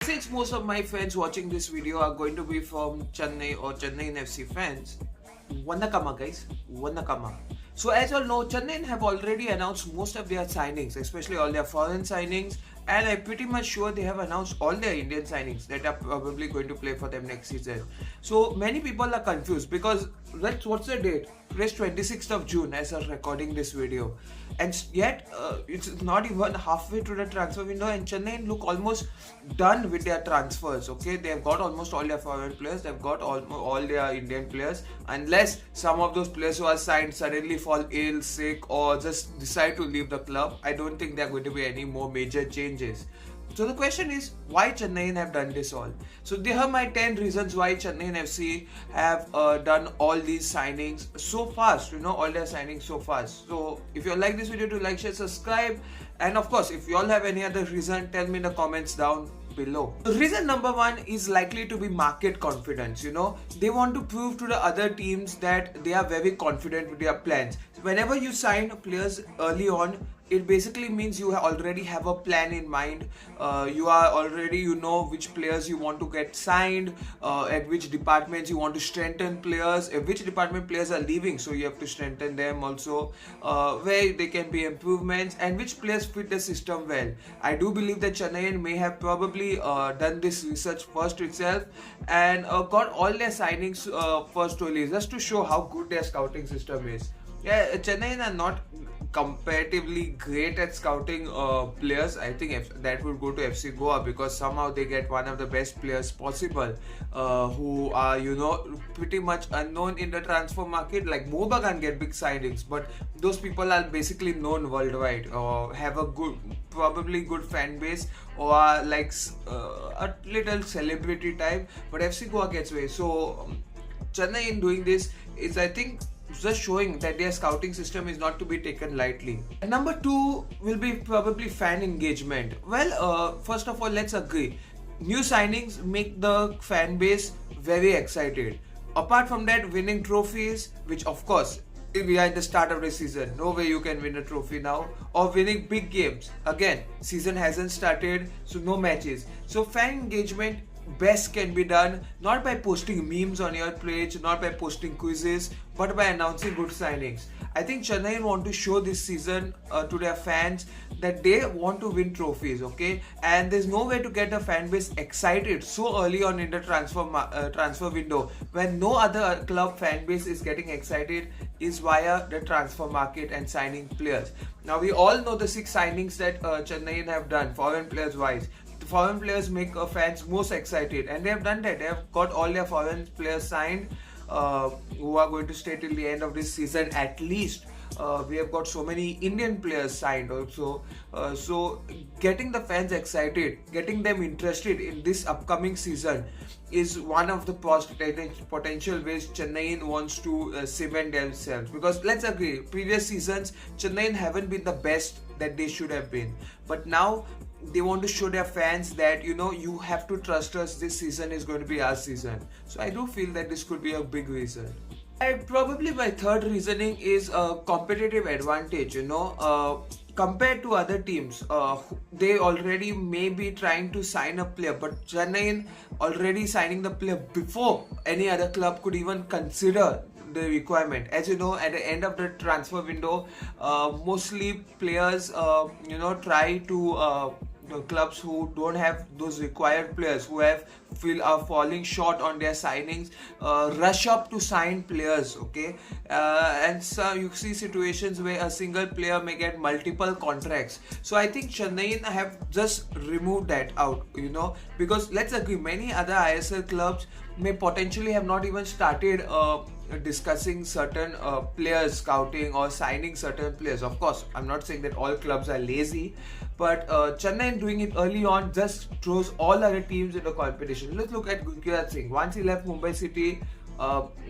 since most of my friends watching this video are going to be from Chennai or Chennaiyin FC fans, Wannakama guys, Wannakama. So as you all know, Chennaiyin have already announced most of their signings, especially all their foreign signings, and I'm pretty much sure they have announced all their Indian signings that are probably going to play for them next season. So many people are confused because what's the date? Today's 26th of June as I'm recording this video, and yet it's not even halfway to the transfer window, and Chennai look almost done with their transfers. Okay, they have got almost all their foreign players, they've got all their Indian players, unless some of those players who are signed suddenly fall ill, sick, or just decide to leave the club. I don't think there are going to be any more major changes. So the question is, why Chennaiyin have done this all? So they are my 10 reasons why Chennaiyin FC have done all these signings so fast, all their signings so fast. So if you like this video, to like, share, subscribe, and of course if you all have any other reason, tell me in the comments down below. Reason number one is likely to be market confidence. They want to prove to the other teams that they are very confident with their plans. Whenever you sign players early on, it basically means you already have a plan in mind. You know which players you want to get signed, at which departments you want to strengthen players, which department players are leaving, so you have to strengthen them also, where there can be improvements, and which players fit the system well. I do believe that Chennaiyin may have probably done this research first itself and got all their signings first only, just to show how good their scouting system is. Yeah, Chennai are not comparatively great at scouting players. I think that would go to FC Goa, because somehow they get one of the best players possible who are pretty much unknown in the transfer market. Like Moba can get big signings, but those people are basically known worldwide or have a probably good fan base, or are like a little celebrity type, but FC Goa gets away. So Chennai in doing this is, I think, just showing that their scouting system is not to be taken lightly. And number two will be probably fan engagement. Well, first of all, let's agree, new signings make the fan base very excited. Apart from that, winning trophies, which of course we are at the start of the season, no way you can win a trophy now, or winning big games. Again, season hasn't started, so no matches. So fan engagement best can be done not by posting memes on your page, not by posting quizzes, but by announcing good signings. I think Chennai want to show this season to their fans that they want to win trophies, okay? And there's no way to get a fan base excited so early on in the transfer window when no other club fan base is getting excited is via the transfer market and signing players. Now we all know the 6 signings that Chennai have done foreign players wise. Foreign players make fans most excited, and they have done that. They have got all their foreign players signed who are going to stay till the end of this season at least. We have got so many Indian players signed also. So getting the fans excited, getting them interested in this upcoming season is one of the potential ways Chennai wants to cement themselves. Because let's agree, previous seasons Chennai haven't been the best that they should have been, but now they want to show their fans that you have to trust us, this season is going to be our season. So I do feel that this could be a big reason. Probably my third reasoning is a competitive advantage. Compared to other teams, they already may be trying to sign a player, but Chennai already signing the player before any other club could even consider the requirement. As you know, at the end of the transfer window, mostly players try to clubs who don't have those required players, who are falling short on their signings, rush up to sign players, okay? And so you see situations where a single player may get multiple contracts. So I think Chennai have just removed that out, because let's agree, many other ISL clubs may potentially have not even started discussing certain players, scouting or signing certain players. Of course, I'm not saying that all clubs are lazy, but Chennai doing it early on just throws all other teams into competition. Let's look at Gurkirat Singh. Once he left Mumbai City,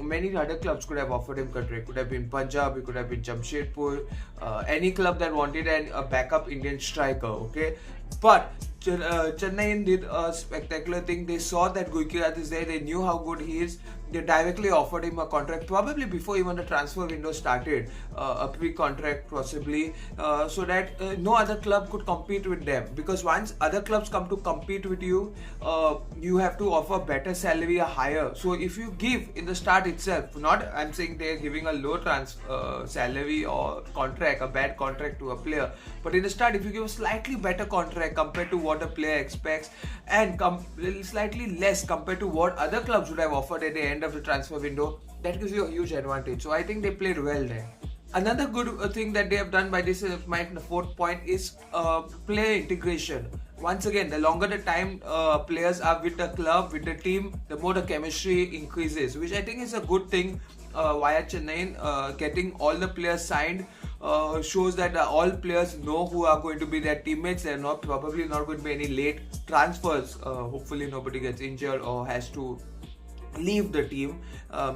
many other clubs could have offered him contract. It could have been Punjab, it could have been Jamshedpur, any club that wanted a backup Indian striker, okay? But Chennai did a spectacular thing. They saw that Guikirat is there. They knew how good he is. They directly offered him a contract, probably before even the transfer window started, a pre-contract possibly, so that no other club could compete with them. Because once other clubs come to compete with you, you have to offer better salary, a higher. So if you give in the start itself, not I'm saying they're giving a low salary or contract, a bad contract to a player, but in the start, if you give a slightly better contract compared to what a player expects, and slightly less compared to what other clubs would have offered at the end of the transfer window, that gives you a huge advantage. So I think they played well there. Another good thing that they have done by this, my fourth point, is player integration. Once again, the longer the time players are with the club, with the team, the more the chemistry increases, which I think is a good thing via Chennai. Getting all the players signed shows that all players know who are going to be their teammates. There are probably not going to be any late transfers. Hopefully nobody gets injured or has to leave the team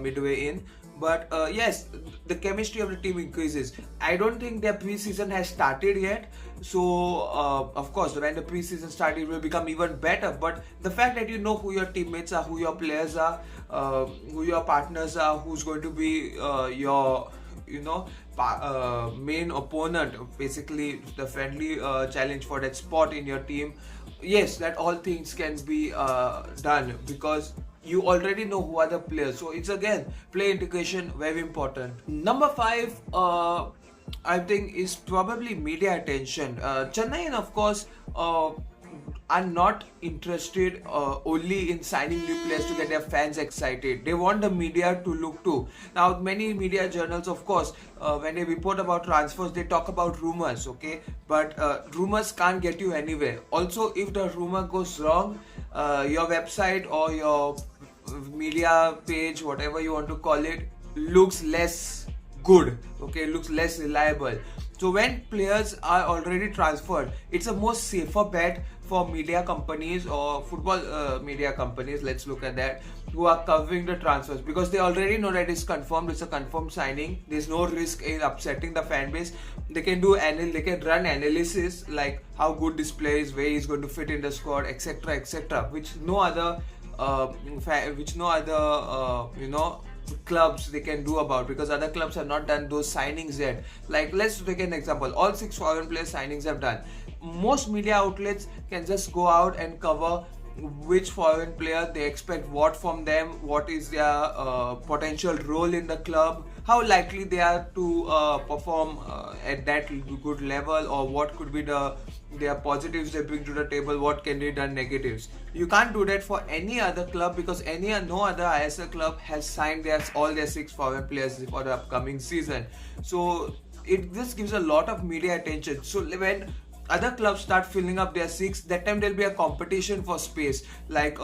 midway in. But yes, the chemistry of the team increases. I don't think their preseason has started yet. So of course, when the preseason starts, it will become even better. But the fact that you know who your teammates are, who your players are, who your partners are, who's going to be your main opponent, basically the friendly challenge for that spot in your team. Yes, that all things can be done because you already know who are the players. So it's again play integration, very important. Number 5, I think, is probably media attention. Chennai, of course, are not interested only in signing new players to get their fans excited. They want the media to look too. Now, many media journals, of course, when they report about transfers, they talk about rumors, okay? But rumors can't get you anywhere. Also, if the rumor goes wrong, your website or your media page, whatever you want to call it, looks less good, okay? Looks less reliable. So when players are already transferred, it's a more safer bet for media companies or football media companies, let's look at that, who are covering the transfers, because they already know that it's confirmed, it's a confirmed signing. There's no risk in upsetting the fan base. They can run analysis like how good this player is, where he's going to fit in the squad, etc., etc., which no other clubs they can do about, because other clubs have not done those signings yet. Like, let's take an example. All 6 foreign player signings have done. Most media outlets can just go out and cover which foreign player they expect what from them, what is their potential role in the club, how likely they are to perform at that good level, or what could be their positives they bring to the table, what can be done negatives. You can't do that for any other club, because no other ISL club has signed all their 6 foreign players for the upcoming season. So this gives a lot of media attention. So when other clubs start filling up their 6, that time there'll be a competition for space, like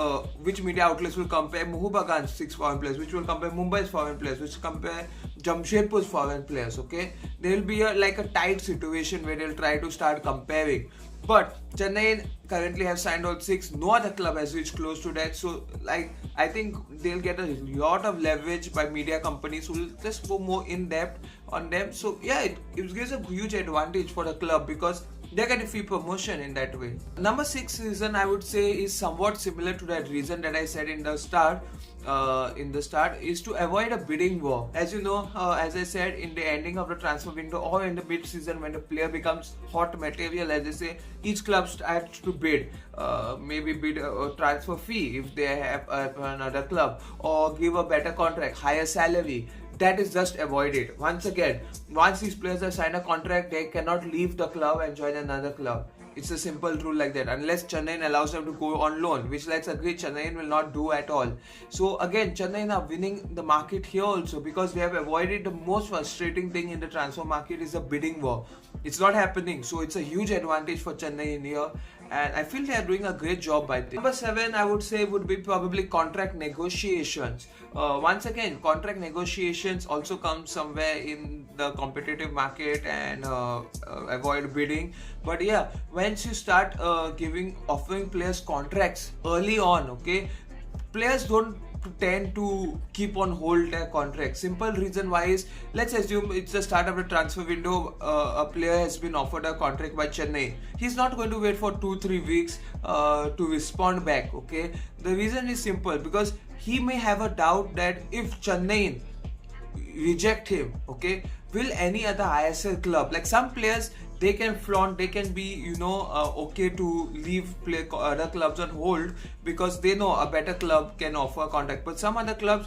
which media outlets will compare Mohubagan's 6 foreign players, which will compare Mumbai's foreign players, which compare Jamshedpur's foreign players, okay? There'll be a tight situation where they'll try to start comparing. But Chennai currently have signed all 6. No other club has reached close to that. So, I think they'll get a lot of leverage by media companies who will just go more in depth on them. So, yeah, it gives a huge advantage for the club, because they get a free promotion in that way. Number 6 reason, I would say, is somewhat similar to that reason that I said in the start. Is to avoid a bidding war. As you know, as I said, in the ending of the transfer window or in the mid-season, when the player becomes hot material, as they say, each club starts to bid, maybe bid a transfer fee if they have another club, or give a better contract, higher salary. That is just avoided. Once again, once these players have signed a contract, they cannot leave the club and join another club. It's a simple rule like that, unless Chennai allows them to go on loan, which, let's agree, Chennai will not do at all. So again, Chennai are winning the market here also, because they have avoided the most frustrating thing in the transfer market, is a bidding war. It's not happening, so it's a huge advantage for Chennai in here, and I feel they are doing a great job by this. Number 7, I would say, would be probably contract negotiations. Once again, contract negotiations also come somewhere in the competitive market and avoid bidding. But yeah, once you start offering players contracts early on, okay, players don't tend to keep on hold their contract. Simple reason why is, let's assume it's the start of the transfer window, a player has been offered a contract by Chennai. He's not going to wait for 2-3 weeks to respond back. Okay, the reason is simple, because he may have a doubt that if Chennai reject him, okay, will any other ISL club, like some players, they can flaunt, they can be okay to leave other clubs on hold because they know a better club can offer a contract. But some other clubs,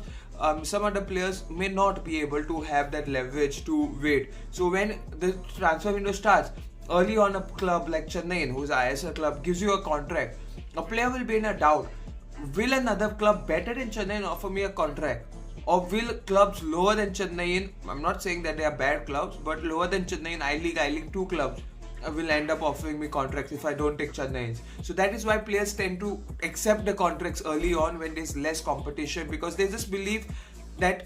some other players may not be able to have that leverage to wait. So when the transfer window starts early on, a club like Chennai, who's an ISL club, gives you a contract, a player will be in a doubt. Will another club better than Chennai offer me a contract? Or will clubs lower than Chennai, I'm not saying that they are bad clubs, but lower than Chennai, I-League 2 clubs will end up offering me contracts if I don't take Chennai. So that is why players tend to accept the contracts early on when there's less competition, because they just believe that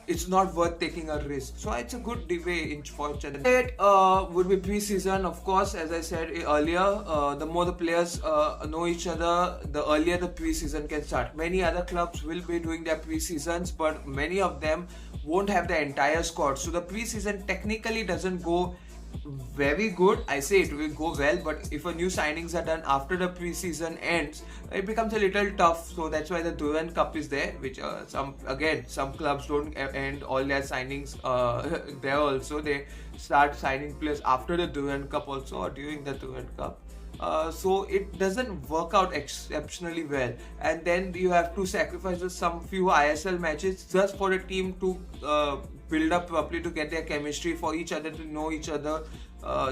it's not worth taking a risk. So it's a good way for Chennai. It would be pre-season, of course. As I said earlier, the more the players know each other, the earlier the pre-season can start. Many other clubs will be doing their pre-seasons, but many of them won't have the entire squad. So the pre-season technically doesn't go very good. I say it will go well, but if a new signings are done after the pre-season ends, it becomes a little tough. So that's why the Duran Cup is there, which some clubs don't end all their signings there also. They start signing players after the Duran Cup also, or during the Duran Cup. So it doesn't work out exceptionally well, and then you have to sacrifice some few ISL matches just for a team to build up properly, to get their chemistry, for each other to know each other,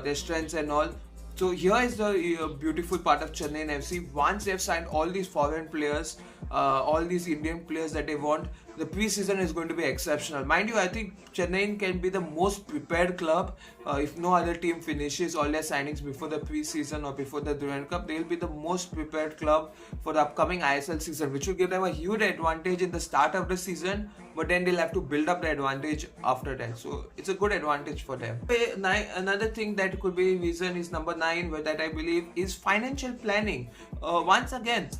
their strengths and all. So here is the beautiful part of Chennaiyin FC. Once they've signed all these foreign players, all these Indian players that they want, the pre-season is going to be exceptional. Mind you, I think Chennaiyin can be the most prepared club. If no other team finishes all their signings before the pre-season or before the Duran Cup, they will be the most prepared club for the upcoming ISL season, which will give them a huge advantage in the start of the season, but then they'll have to build up the advantage after that. So it's a good advantage for them. Another thing that could be reason is number 9, that I believe is financial planning. Once again,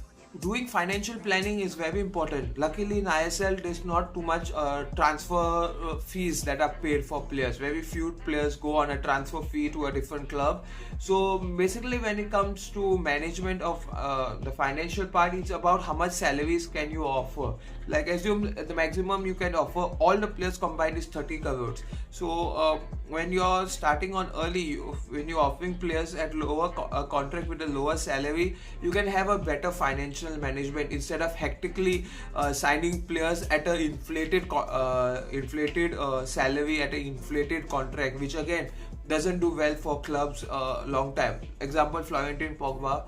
doing financial planning is very important. Luckily in ISL there's not too much transfer fees that are paid for players. Very few players go on a transfer fee to a different club. So basically when it comes to management of the financial part, it's about how much salaries can you offer. Like assume the maximum you can offer all the players combined is 30 crores. So when you're starting on early, when you're offering players at lower contract with a lower salary, you can have a better financial management instead of hectically signing players at an inflated salary, at an inflated contract, which again doesn't do well for clubs long time. Example, Florentin Pogba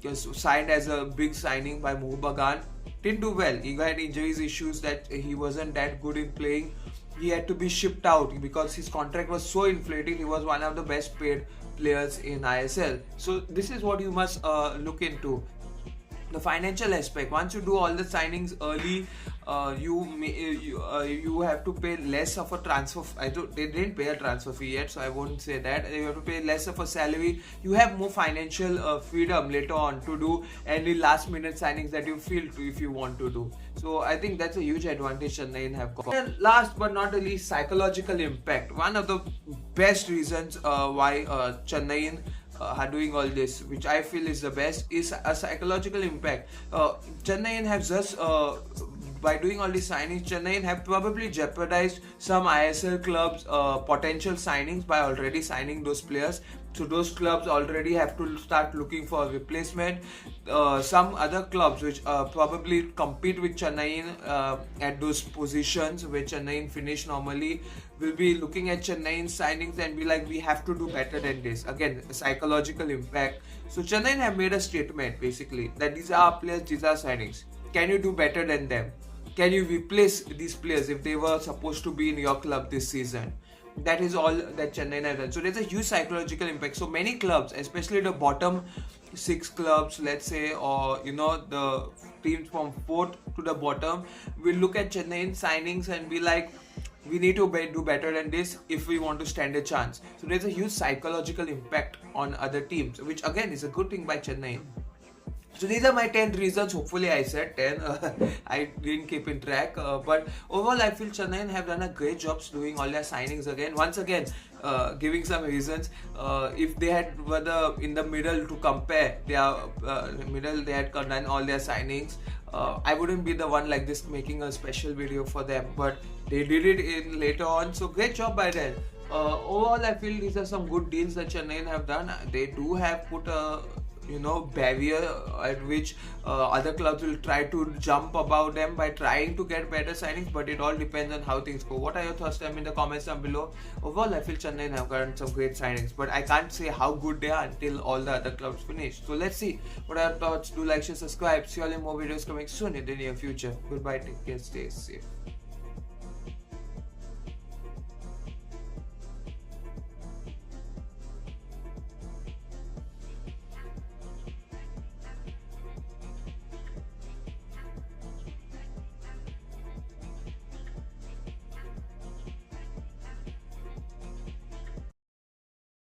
was signed as a big signing by Mohabagan, didn't do well. He had injuries issues that he wasn't that good in playing. He had to be shipped out because his contract was so inflated. He was one of the best paid players in ISL. So this is what you must look into. The financial aspect. Once you do all the signings early, you have to pay less of a transfer. They didn't pay a transfer fee yet, so I won't say that. You have to pay less of a salary. You have more financial freedom later on to do any last minute signings that you feel to, if you want to do. So I think that's a huge advantage Chennaiyin have got. And last but not the least, psychological impact. One of the best reasons why Chennaiyin are doing all this, which I feel is the best, is a psychological impact. Chennaiyin have just by doing all these signings, Chennaiyin have probably jeopardized some ISL clubs potential signings by already signing those players. So those clubs already have to start looking for a replacement. Some other clubs which probably compete with Chennaiyin at those positions where Chennaiyin finish normally will be looking at Chennaiyin signings and be like, we have to do better than this. Again, psychological impact. So Chennaiyin have made a statement basically that these are our players, these are signings. Can you do better than them? Can you replace these players if they were supposed to be in your club this season? That is all that Chennaiyin has done. So there's a huge psychological impact. So many clubs, especially the bottom 6 clubs, let's say, or the teams from 4th to the bottom, will look at Chennaiyin signings and be like, we need to do better than this if we want to stand a chance. So there's a huge psychological impact on other teams, which again is a good thing by Chennaiyin. So these are my 10 reasons. Hopefully I said 10. I didn't keep in track. But overall I feel Chennai have done a great job doing all their signings again. Once again, giving some reasons. If they had were in the middle to compare, they had done all their signings. I wouldn't be the one like this making a special video for them, but they did it in later on. So great job by them. Overall, I feel these are some good deals that Chennai have done. They do have put a barrier at which other clubs will try to jump above them by trying to get better signings, but it all depends on how things go. What are your thoughts? Tell me in the comments down below. Overall, I feel Chennai have gotten some great signings, but I can't say how good they are until all the other clubs finish. So let's see. What are your thoughts? Do like, share, subscribe. See you all in more videos coming soon in the near future. Goodbye, take care, stay safe.